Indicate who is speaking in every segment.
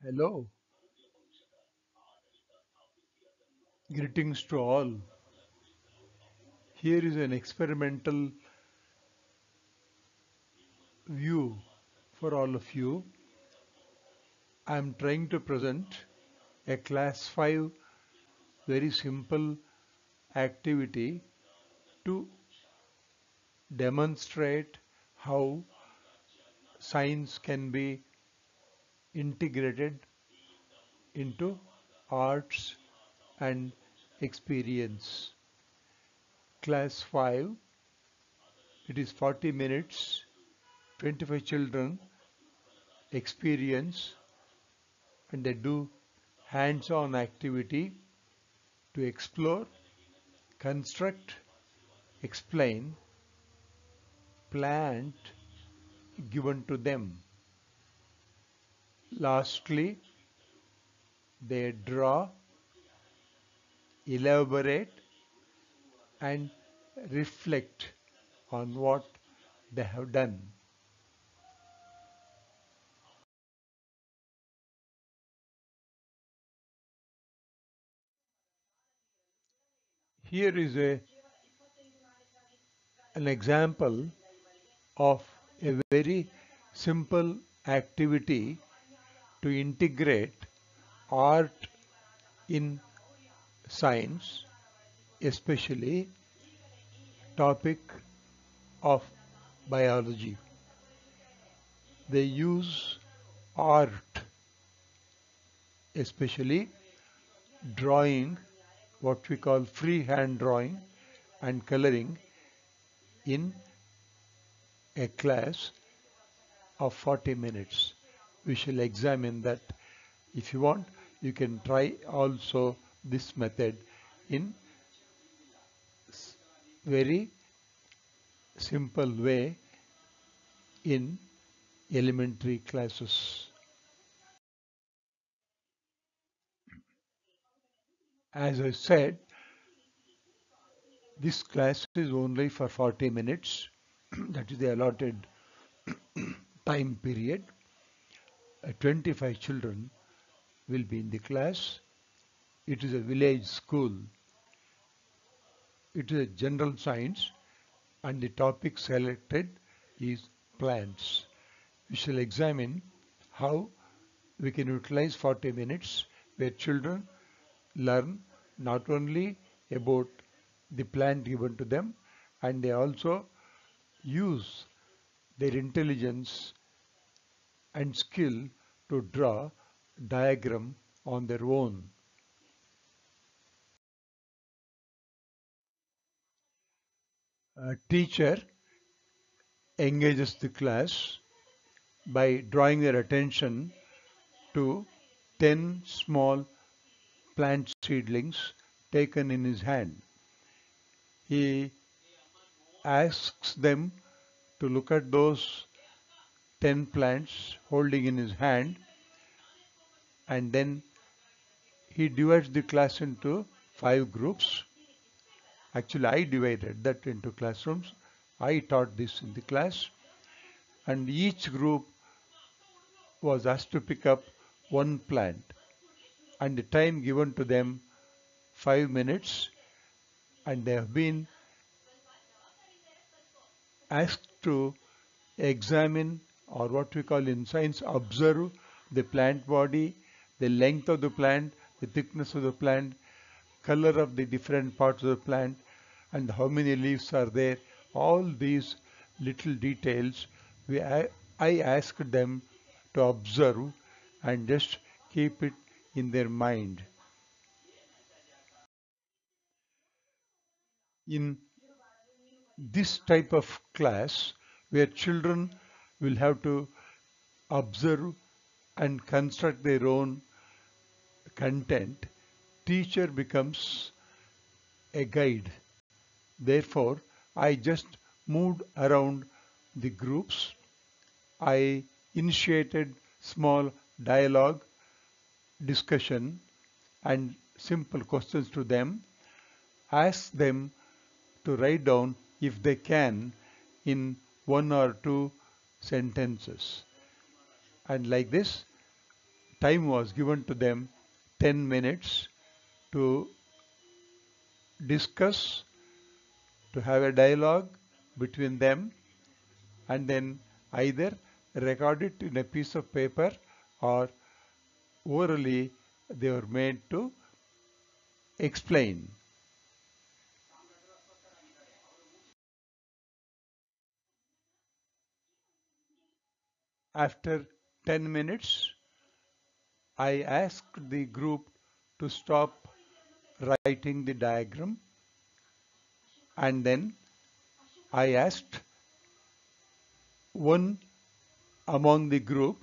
Speaker 1: Hello, greetings to all. Here is an experimental view for all of you. I am trying to present a class 5 very simple activity to demonstrate how science can be integrated into arts and experience. Class 5, it is 40 minutes, 25 children experience and they do hands-on activity to explore, construct, explain, plant given to them. Lastly, they draw, elaborate, and reflect on what they have done. Here is an example of a very simple activity to integrate art in science, especially topic of biology. They use art, especially drawing, what we call freehand drawing and coloring in a class of 40 minutes. We shall examine that. If you want, you can try also this method in very simple way in elementary classes. As I said, this class is only for 40 minutes. That is the allotted time period. 25 children will be in the class. It is a village school. It is a general science and the topic selected is plants. We shall examine how we can utilize 40 minutes where children learn not only about the plant given to them and they also use their intelligence and skill to draw diagram on their own. A teacher engages the class by drawing their attention to 10 small plant seedlings taken in his hand. He asks them to look at those 10 plants holding in his hand and then he divides the class into 5 groups. Actually, I divided that into classrooms. I taught this in the class and each group was asked to pick up one plant and the time given to them 5 minutes and they have been asked to examine or what we call in science observe the plant body, the length of the plant, the thickness of the plant, color of the different parts of the plant and how many leaves are there. All these little details I asked them to observe and just keep it in their mind. In this type of class where children will have to observe and construct their own content, teacher becomes a guide. Therefore, I just moved around the groups. I initiated small dialogue, discussion, and simple questions to them. Asked them to write down if they can in 1 or 2 sentences. And like this, time was given to them 10 minutes to discuss, to have a dialogue between them, and then either record it in a piece of paper or orally they were made to explain. After 10 minutes, I asked the group to stop writing the diagram, and then I asked one among the group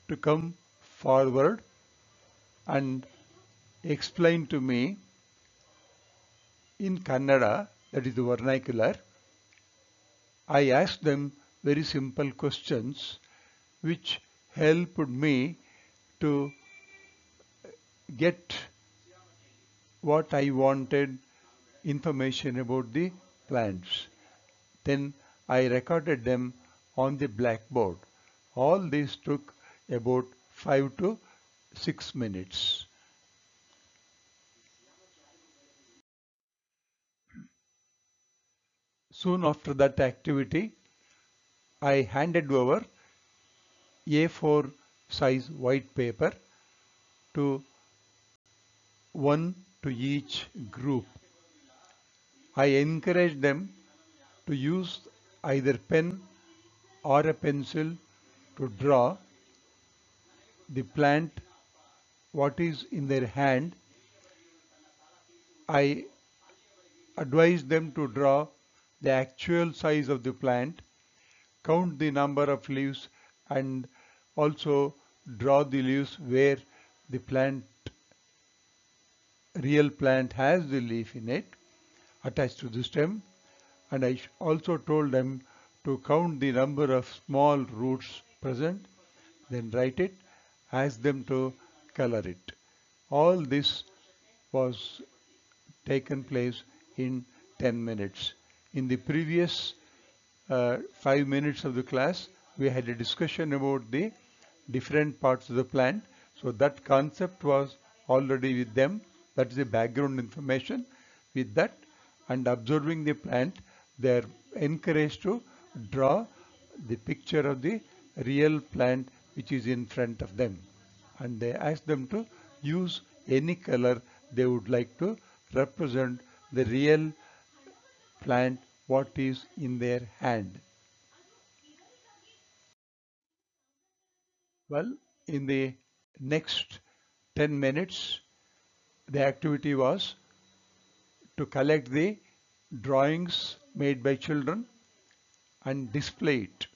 Speaker 1: to come forward and explain to me in Kannada, that is the vernacular. I asked them very simple questions which helped me to get what I wanted information about the plants. Then I recorded them on the blackboard. All this took about 5 to 6 minutes. Soon after that activity, I handed over A4 size white paper to one to each group. I encouraged them to use either pen or a pencil to draw the plant what is in their hand. I advised them to draw the actual size of the plant, count the number of leaves, and also draw the leaves where the real plant has the leaf in it attached to the stem. And I also told them to count the number of small roots present, then write it, ask them to color it. All this was taken place in 10 minutes. In the previous 5 minutes of the class, we had a discussion about the different parts of the plant. So that concept was already with them. That is the background information. With that and observing the plant, they are encouraged to draw the picture of the real plant which is in front of them. And they ask them to use any color they would like to represent the real plant what is in their hand. Well, in the next 10 minutes, the activity was to collect the drawings made by children and display it.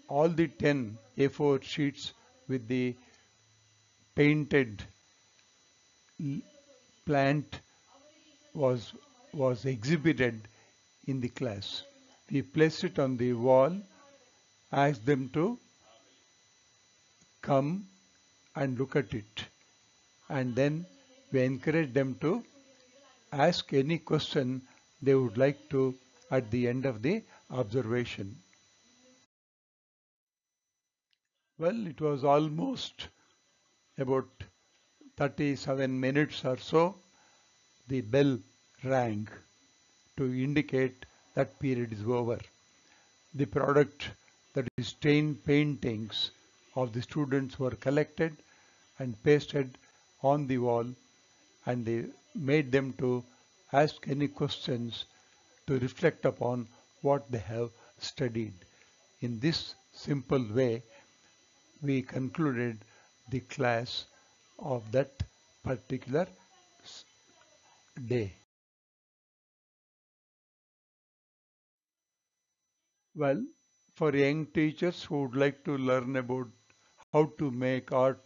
Speaker 1: All the 10 A4 sheets with the painted plant was exhibited in the class. We placed it on the wall, asked them to come and look at it, and then we encouraged them to ask any question they would like to at the end of the observation. Well, it was almost about 37 minutes or so. The bell rang to indicate that period is over. The product, that is stained paintings of the students, were collected and pasted on the wall, and they made them to ask any questions to reflect upon what they have studied. In this simple way, we concluded the class of that particular day. Well, for young teachers who would like to learn about how to make art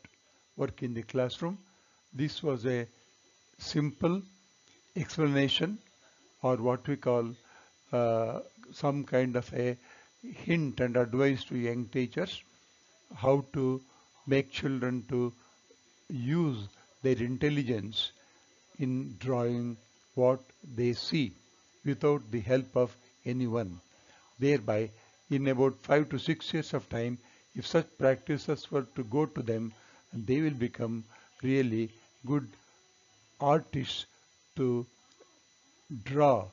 Speaker 1: work in the classroom, this was a simple explanation, or what we call uh, some kind of a hint and advice to young teachers how to make children to use their intelligence in drawing what they see without the help of anyone. Thereby, in about 5 to 6 years of time, if such practices were to go to them, and they will become really good artists to draw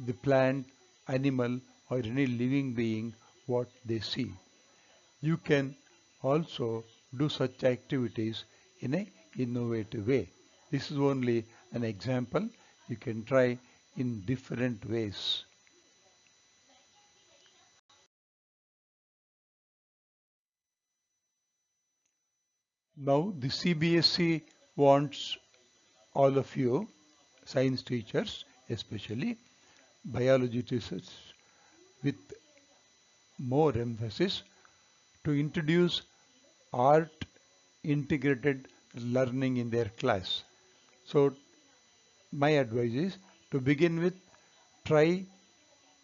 Speaker 1: the plant, animal, or any living being what they see. You can also do such activities in a innovative way. This is only an example. You can try in different ways. Now the CBSE wants all of you, science teachers especially, biology teachers with more emphasis, to introduce art integrated learning in their class. So my advice is to begin with, try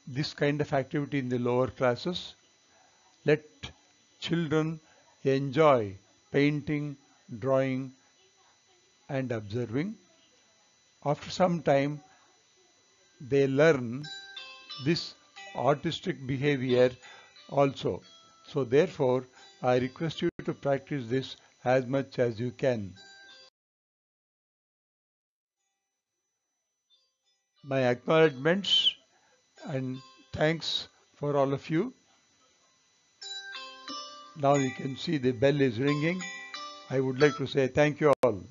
Speaker 1: this kind of activity in the lower classes. Let children enjoy painting, drawing and observing. After some time, they learn this artistic behavior also. So therefore, I request you to practice this as much as you can. My acknowledgements and thanks for all of you. Now you can see the bell is ringing. I would like to say thank you all.